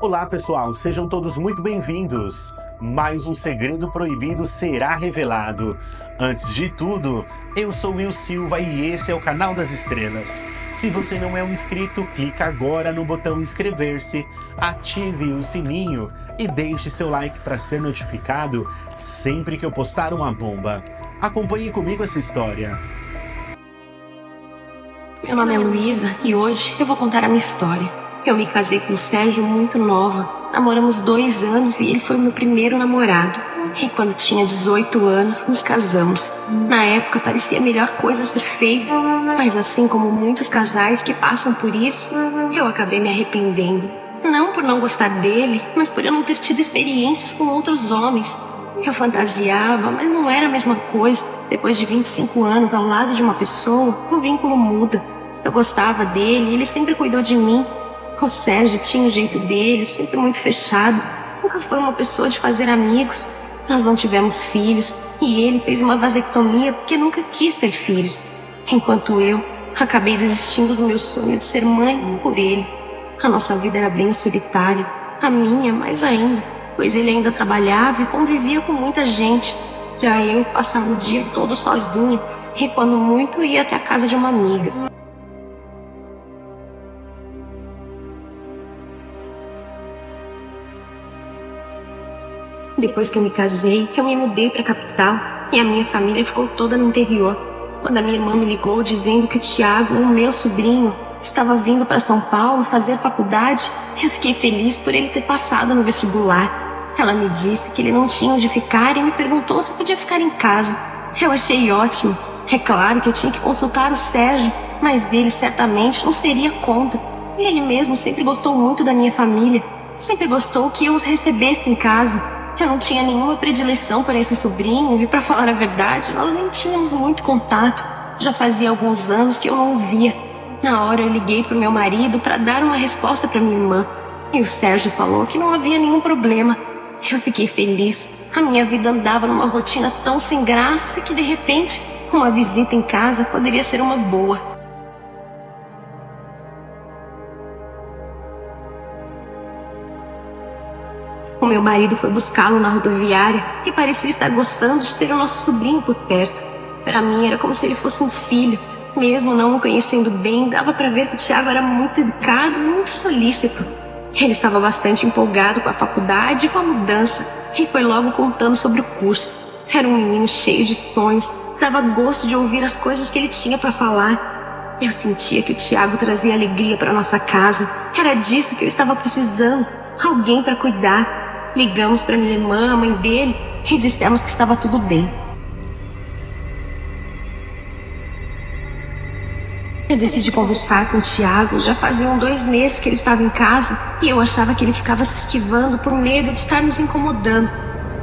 Olá pessoal, sejam todos muito bem-vindos. Mais um segredo proibido será revelado. Antes de tudo, eu sou Will Silva e esse é o canal das estrelas. Se você não é um inscrito, clica agora no botão inscrever-se, ative o sininho e deixe seu like para ser notificado sempre que eu postar uma bomba. Acompanhe comigo essa história. Meu nome é Luísa e hoje eu vou contar a minha história. Eu me casei com o Sérgio muito nova. Namoramos 2 anos e ele foi o meu primeiro namorado. E quando tinha 18 anos, nos casamos. Na época parecia a melhor coisa a ser feita, mas assim como muitos casais que passam por isso, eu acabei me arrependendo. Não por não gostar dele, mas por eu não ter tido experiências com outros homens. Eu fantasiava, mas não era a mesma coisa. Depois de 25 anos ao lado de uma pessoa, o vínculo muda. Eu gostava dele, ele sempre cuidou de mim. O Sérgio tinha o jeito dele, sempre muito fechado. Nunca foi uma pessoa de fazer amigos. Nós não tivemos filhos e ele fez uma vasectomia porque nunca quis ter filhos. Enquanto eu acabei desistindo do meu sonho de ser mãe por ele. A nossa vida era bem solitária, a minha mais ainda, pois ele ainda trabalhava e convivia com muita gente. Já eu passava o dia todo sozinha e quando muito ia até a casa de uma amiga. Depois que eu me casei, eu me mudei para a capital e a minha família ficou toda no interior. Quando a minha irmã me ligou dizendo que o Thiago, o meu sobrinho, estava vindo para São Paulo fazer faculdade, eu fiquei feliz por ele ter passado no vestibular. Ela me disse que ele não tinha onde ficar e me perguntou se podia ficar em casa. Eu achei ótimo. É claro que eu tinha que consultar o Sérgio, mas ele certamente não seria contra. Ele mesmo sempre gostou muito da minha família, sempre gostou que eu os recebesse em casa. Eu não tinha nenhuma predileção por esse sobrinho e, para falar a verdade, nós nem tínhamos muito contato. Já fazia alguns anos que eu não o via. Na hora eu liguei pro meu marido para dar uma resposta para minha irmã. E o Sérgio falou que não havia nenhum problema. Eu fiquei feliz. A minha vida andava numa rotina tão sem graça que, de repente, uma visita em casa poderia ser uma boa. O meu marido foi buscá-lo na rodoviária e parecia estar gostando de ter o nosso sobrinho por perto. Para mim era como se ele fosse um filho. Mesmo não o conhecendo bem, dava para ver que o Thiago era muito educado e muito solícito. Ele estava bastante empolgado com a faculdade e com a mudança e foi logo contando sobre o curso. Era um menino cheio de sonhos, dava gosto de ouvir as coisas que ele tinha para falar. Eu sentia que o Thiago trazia alegria para nossa casa. Era disso que eu estava precisando, alguém para cuidar. Ligamos para minha irmã, a mãe dele, e dissemos que estava tudo bem. Eu decidi conversar com o Thiago. Já faziam 2 meses que ele estava em casa e eu achava que ele ficava se esquivando por medo de estar nos incomodando.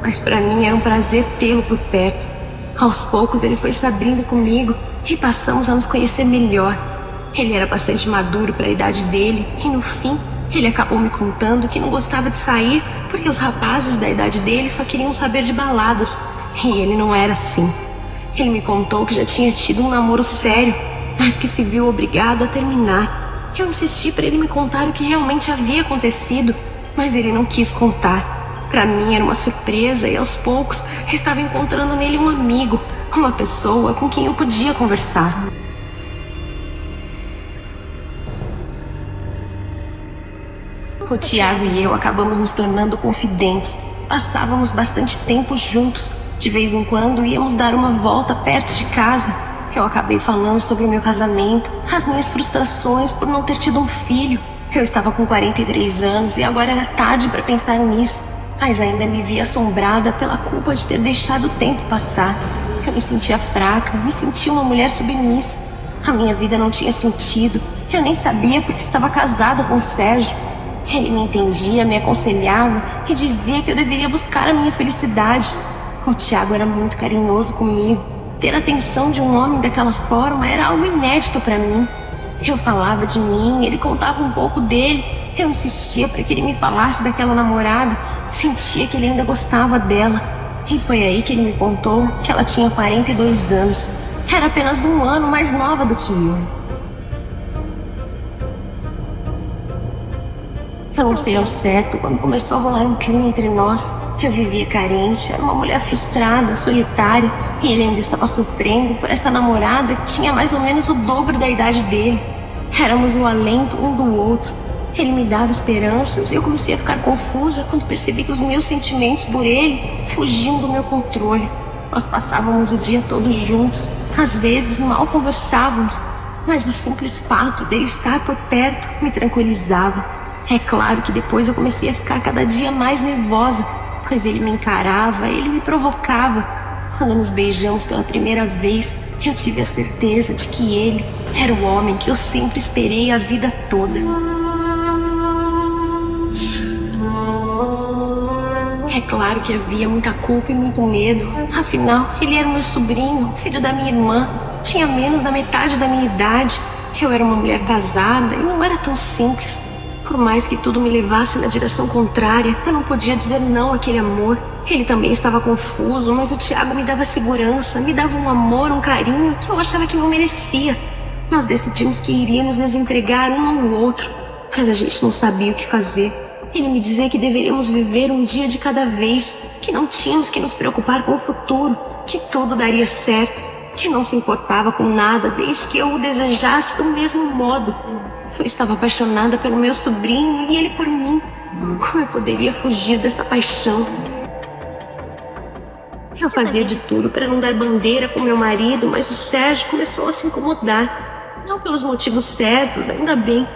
Mas para mim era um prazer tê-lo por perto. Aos poucos ele foi se abrindo comigo e passamos a nos conhecer melhor. Ele era bastante maduro para a idade dele e no fim ele acabou me contando que não gostava de sair porque os rapazes da idade dele só queriam saber de baladas. E ele não era assim. Ele me contou que já tinha tido um namoro sério, mas que se viu obrigado a terminar. Eu insisti para ele me contar o que realmente havia acontecido, mas ele não quis contar. Para mim era uma surpresa e aos poucos estava encontrando nele um amigo, uma pessoa com quem eu podia conversar. O Thiago e eu acabamos nos tornando confidentes. Passávamos bastante tempo juntos. De vez em quando íamos dar uma volta perto de casa. Eu acabei falando sobre o meu casamento, as minhas frustrações por não ter tido um filho. Eu estava com 43 anos e agora era tarde para pensar nisso. Mas ainda me via assombrada pela culpa de ter deixado o tempo passar. Eu me sentia fraca, me sentia uma mulher submissa. A minha vida não tinha sentido. Eu nem sabia porque estava casada com o Sérgio. Ele me entendia, me aconselhava e dizia que eu deveria buscar a minha felicidade. O Thiago era muito carinhoso comigo. Ter a atenção de um homem daquela forma era algo inédito para mim. Eu falava de mim, ele contava um pouco dele. Eu insistia para que ele me falasse daquela namorada. Sentia que ele ainda gostava dela. E foi aí que ele me contou que ela tinha 42 anos. Era apenas 1 ano mais nova do que eu. Eu não sei ao certo quando começou a rolar um clima entre nós. Eu vivia carente, era uma mulher frustrada, solitária, e ele ainda estava sofrendo por essa namorada que tinha mais ou menos o dobro da idade dele. Éramos o alento um do outro. Ele me dava esperanças e eu comecei a ficar confusa quando percebi que os meus sentimentos por ele fugiam do meu controle. Nós passávamos o dia todos juntos. Às vezes mal conversávamos, mas o simples fato dele estar por perto me tranquilizava. É claro que depois eu comecei a ficar cada dia mais nervosa, pois ele me encarava, ele me provocava. Quando nos beijamos pela primeira vez, eu tive a certeza de que ele era o homem que eu sempre esperei a vida toda. É claro que havia muita culpa e muito medo. Afinal, ele era meu sobrinho, filho da minha irmã. Tinha menos da metade da minha idade. Eu era uma mulher casada e não era tão simples. Por mais que tudo me levasse na direção contrária, eu não podia dizer não àquele amor. Ele também estava confuso, mas o Thiago me dava segurança, me dava um amor, um carinho que eu achava que não merecia. Nós decidimos que iríamos nos entregar um ao outro, mas a gente não sabia o que fazer. Ele me dizia que deveríamos viver um dia de cada vez, que não tínhamos que nos preocupar com o futuro, que tudo daria certo, que não se importava com nada desde que eu o desejasse do mesmo modo. Eu estava apaixonada pelo meu sobrinho e ele por mim. Como eu poderia fugir dessa paixão? Eu fazia de tudo para não dar bandeira com meu marido, mas o Sérgio começou a se incomodar. Não pelos motivos certos, ainda bem.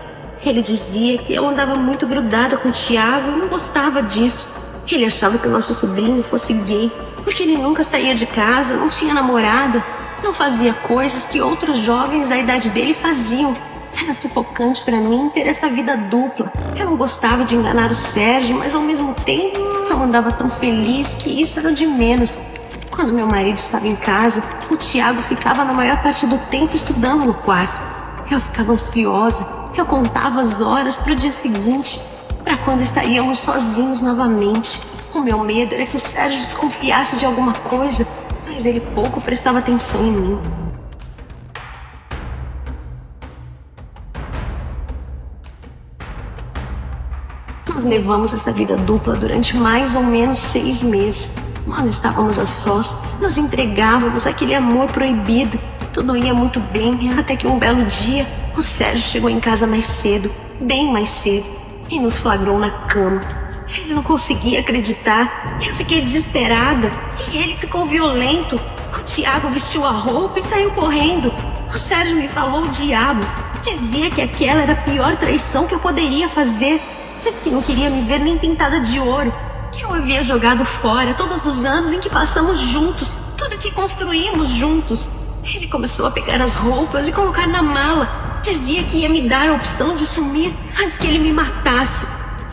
Ele dizia que eu andava muito grudada com o Thiago e não gostava disso. Ele achava que o nosso sobrinho fosse gay, porque ele nunca saía de casa, não tinha namorada, não fazia coisas que outros jovens da idade dele faziam. Era sufocante para mim ter essa vida dupla. Eu não gostava de enganar o Sérgio, mas ao mesmo tempo eu andava tão feliz que isso era o de menos. Quando meu marido estava em casa, o Thiago ficava na maior parte do tempo estudando no quarto. Eu ficava ansiosa, eu contava as horas para o dia seguinte, para quando estaríamos sozinhos novamente. O meu medo era que o Sérgio desconfiasse de alguma coisa, mas ele pouco prestava atenção em mim. Nós levamos essa vida dupla durante mais ou menos 6 meses. Nós estávamos a sós, nos entregávamos àquele amor proibido. Tudo ia muito bem, até que um belo dia, o Sérgio chegou em casa mais cedo, bem mais cedo, e nos flagrou na cama. Ele não conseguia acreditar. Eu fiquei desesperada e ele ficou violento. O Thiago vestiu a roupa e saiu correndo. O Sérgio me falou o diabo. Dizia que aquela era a pior traição que eu poderia fazer. Disse que não queria me ver nem pintada de ouro, que eu havia jogado fora todos os anos em que passamos juntos, tudo que construímos juntos. Ele começou a pegar as roupas e colocar na mala. Dizia que ia me dar a opção de sumir antes que ele me matasse.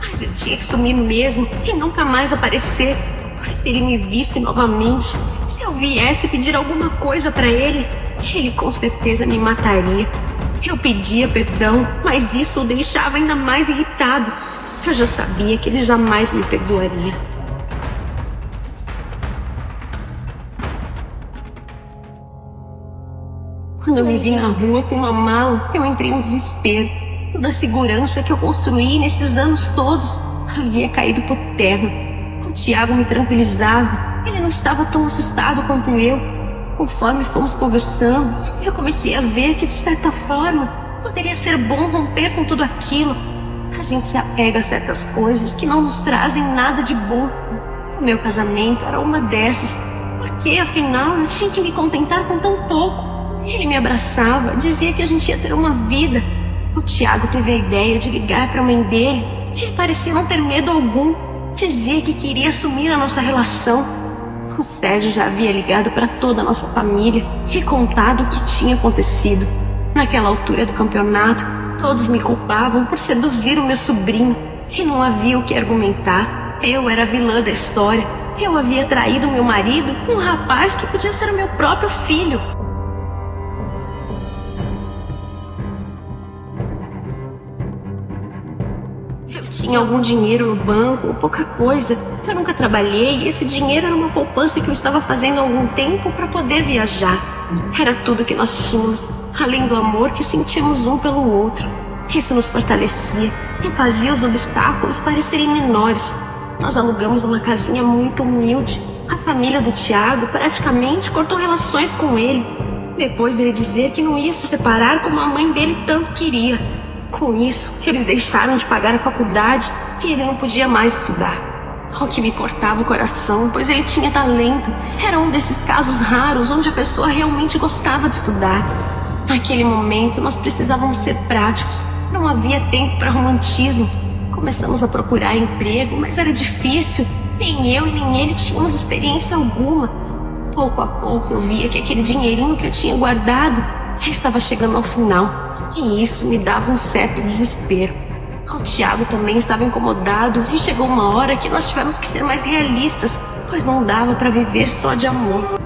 Mas eu tinha que sumir mesmo e nunca mais aparecer, pois se ele me visse novamente, se eu viesse pedir alguma coisa para ele com certeza me mataria. Eu pedia perdão, mas isso o deixava ainda mais irritado. Eu já sabia que ele jamais me perdoaria. Quando eu me vi na rua com uma mala, eu entrei em desespero. Toda a segurança que eu construí nesses anos todos havia caído por terra. O Thiago me tranquilizava. Ele não estava tão assustado quanto eu. Conforme fomos conversando, eu comecei a ver que, de certa forma, poderia ser bom romper com tudo aquilo. A gente se apega a certas coisas que não nos trazem nada de bom. O meu casamento era uma dessas, porque, afinal, eu tinha que me contentar com tão pouco. Ele me abraçava, dizia que a gente ia ter uma vida. O Thiago teve a ideia de ligar para a mãe dele. Ele parecia não ter medo algum. Dizia que queria assumir a nossa relação. O Sérgio já havia ligado para toda a nossa família e contado o que tinha acontecido. Naquela altura do campeonato, todos me culpavam por seduzir o meu sobrinho. E não havia o que argumentar. Eu era a vilã da história. Eu havia traído meu marido com um rapaz que podia ser o meu próprio filho. Tinha algum dinheiro no banco, ou pouca coisa. Eu nunca trabalhei e esse dinheiro era uma poupança que eu estava fazendo há algum tempo para poder viajar. Era tudo que nós tínhamos, além do amor que sentíamos um pelo outro. Isso nos fortalecia e fazia os obstáculos parecerem menores. Nós alugamos uma casinha muito humilde. A família do Tiago praticamente cortou relações com ele, depois dele dizer que não ia se separar como a mãe dele tanto queria. Com isso, eles deixaram de pagar a faculdade e ele não podia mais estudar. O que me cortava o coração, pois ele tinha talento. Era um desses casos raros onde a pessoa realmente gostava de estudar. Naquele momento, nós precisávamos ser práticos. Não havia tempo para romantismo. Começamos a procurar emprego, mas era difícil. Nem eu e nem ele tínhamos experiência alguma. Pouco a pouco eu via que aquele dinheirinho que eu tinha guardado já estava chegando ao final. E isso me dava um certo desespero. O Tiago também estava incomodado e chegou uma hora que nós tivemos que ser mais realistas, pois não dava para viver só de amor.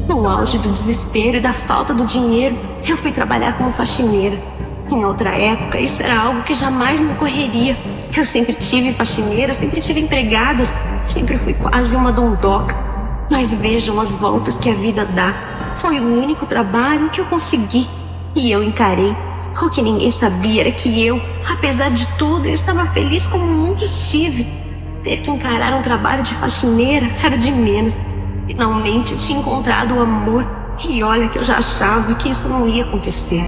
No auge do desespero e da falta do dinheiro, eu fui trabalhar como faxineira. Em outra época, isso era algo que jamais me ocorreria. Eu sempre tive faxineira, sempre tive empregadas, sempre fui quase uma dondoca. Mas vejam as voltas que a vida dá. Foi o único trabalho que eu consegui e eu encarei. O que ninguém sabia era que eu, apesar de tudo, estava feliz como nunca estive. Ter que encarar um trabalho de faxineira era de menos. Finalmente eu tinha encontrado o amor e olha que eu já achava que isso não ia acontecer.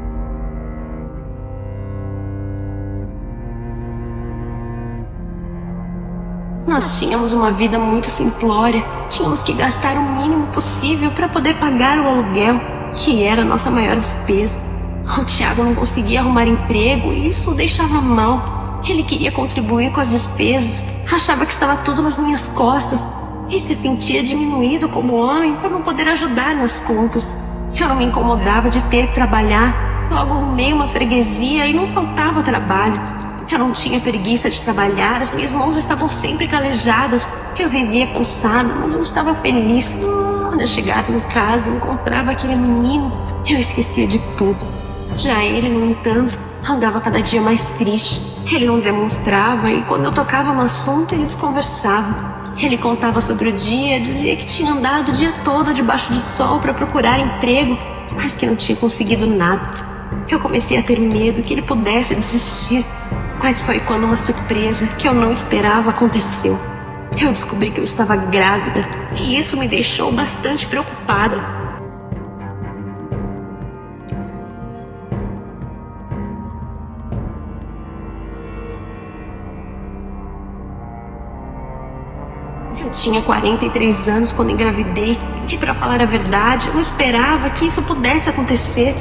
Nós tínhamos uma vida muito simplória. Tínhamos que gastar o mínimo possível para poder pagar o aluguel, que era a nossa maior despesa. O Tiago não conseguia arrumar emprego e isso o deixava mal. Ele queria contribuir com as despesas, achava que estava tudo nas minhas costas e se sentia diminuído como homem por não poder ajudar nas contas. Eu não me incomodava de ter que trabalhar. Logo arrumei uma freguesia e não faltava trabalho. Eu não tinha preguiça de trabalhar, as minhas mãos estavam sempre calejadas. Eu vivia cansada, mas eu estava feliz. Quando eu chegava em casa e encontrava aquele menino, eu esquecia de tudo. Já ele, no entanto, andava cada dia mais triste. Ele não demonstrava e quando eu tocava no assunto, ele desconversava. Ele contava sobre o dia, dizia que tinha andado o dia todo debaixo do sol para procurar emprego, mas que não tinha conseguido nada. Eu comecei a ter medo que ele pudesse desistir. Mas foi quando uma surpresa que eu não esperava aconteceu. Eu descobri que eu estava grávida e isso me deixou bastante preocupada. Eu tinha 43 anos quando engravidei e, para falar a verdade, eu não esperava que isso pudesse acontecer.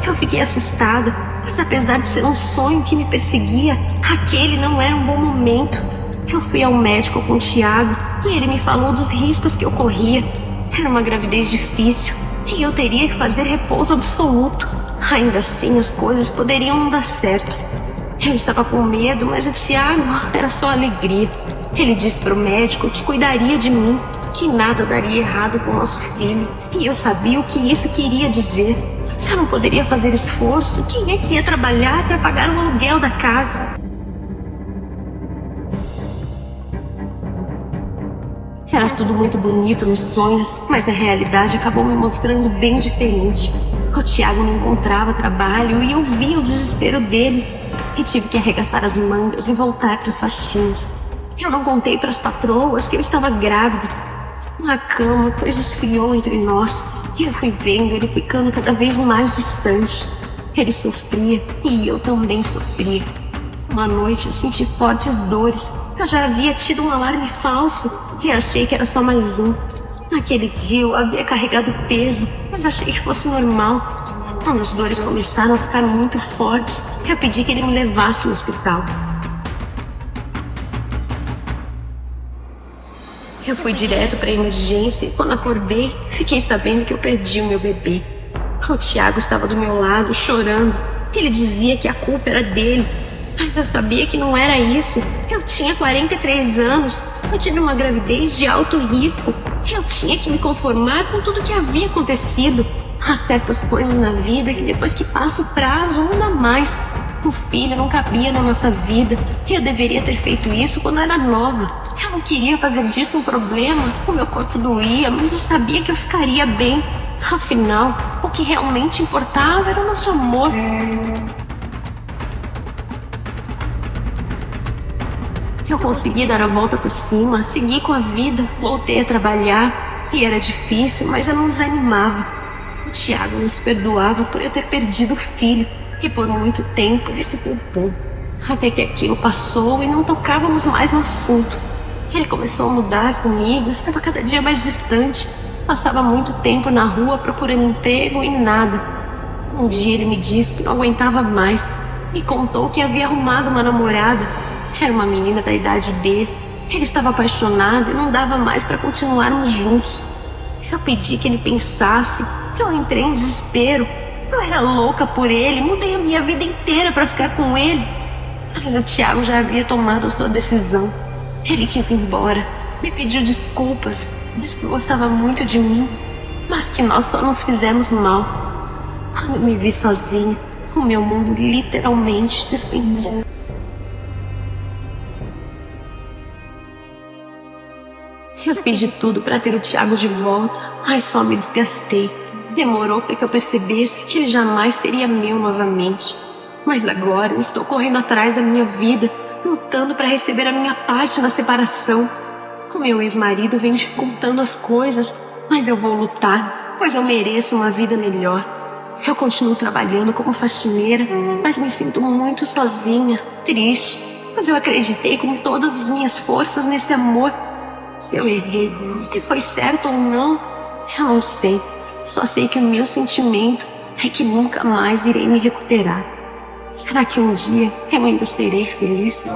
Eu fiquei assustada, mas apesar de ser um sonho que me perseguia, aquele não era um bom momento. Eu fui ao médico com o Tiago e ele me falou dos riscos que eu corria. Era uma gravidez difícil e eu teria que fazer repouso absoluto. Ainda assim, as coisas poderiam não dar certo. Eu estava com medo, mas o Tiago era só alegria. Ele disse para o médico que cuidaria de mim, que nada daria errado com o nosso filho. E eu sabia o que isso queria dizer. Se eu não poderia fazer esforço, quem é que ia trabalhar para pagar o aluguel da casa? Era tudo muito bonito nos sonhos, mas a realidade acabou me mostrando bem diferente. O Tiago não encontrava trabalho e eu via o desespero dele. E tive que arregaçar as mangas e voltar para as faxinas. Eu não contei para as patroas que eu estava grávida. Na cama, a coisa esfriou entre nós e eu fui vendo ele ficando cada vez mais distante. Ele sofria e eu também sofria. Uma noite eu senti fortes dores. Eu já havia tido um alarme falso e achei que era só mais um. Naquele dia eu havia carregado peso, mas achei que fosse normal. Quando as dores começaram a ficar muito fortes, eu pedi que ele me levasse no hospital. Eu fui direto para a emergência e quando acordei, fiquei sabendo que eu perdi o meu bebê. O Tiago estava do meu lado, chorando. Ele dizia que a culpa era dele, mas eu sabia que não era isso. Eu tinha 43 anos, eu tive uma gravidez de alto risco. Eu tinha que me conformar com tudo que havia acontecido. Há certas coisas na vida que depois que passa o prazo não dá mais. O filho não cabia na nossa vida e eu deveria ter feito isso quando era nova. Eu não queria fazer disso um problema. O meu corpo doía, mas eu sabia que eu ficaria bem. Afinal, que realmente importava era o nosso amor. Eu consegui dar a volta por cima, segui com a vida, voltei a trabalhar. E era difícil, mas eu não desanimava. O Thiago nos perdoava por eu ter perdido o filho. E por muito tempo ele se culpou. Até que aquilo passou e não tocávamos mais no assunto. Ele começou a mudar comigo, estava cada dia mais distante. Passava muito tempo na rua procurando emprego e nada. Um dia ele me disse que não aguentava mais. Me contou que havia arrumado uma namorada. Era uma menina da idade dele. Ele estava apaixonado e não dava mais para continuarmos juntos. Eu pedi que ele pensasse. Eu entrei em desespero. Eu era louca por ele, mudei a minha vida inteira para ficar com ele. Mas o Thiago já havia tomado a sua decisão. Ele quis ir embora, me pediu desculpas, disse que gostava muito de mim, mas que nós só nos fizemos mal. Quando eu me vi sozinha, o meu mundo literalmente despencou. Eu fiz de tudo para ter o Thiago de volta, mas só me desgastei. Demorou para que eu percebesse que ele jamais seria meu novamente. Mas agora eu estou correndo atrás da minha vida, lutando para receber a minha parte na separação. O meu ex-marido vem dificultando as coisas, mas eu vou lutar, pois eu mereço uma vida melhor. Eu continuo trabalhando como faxineira, mas me sinto muito sozinha, triste, mas eu acreditei com todas as minhas forças nesse amor. Se eu errei, se foi certo ou não, eu não sei. Só sei que o meu sentimento é que nunca mais irei me recuperar. Será que um dia eu ainda serei feliz?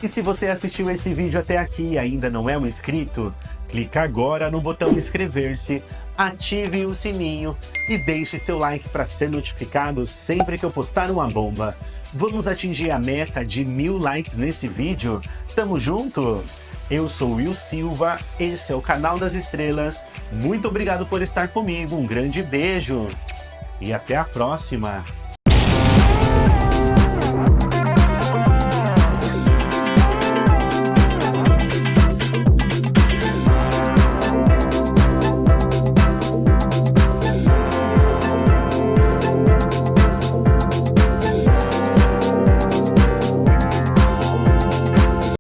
E se você assistiu esse vídeo até aqui e ainda não é um inscrito, clica agora no botão inscrever-se, ative o sininho e deixe seu like para ser notificado sempre que eu postar uma bomba. Vamos atingir a meta de 1000 likes nesse vídeo? Tamo junto? Eu sou Will Silva, esse é o Canal das Estrelas. Muito obrigado por estar comigo, um grande beijo e até a próxima!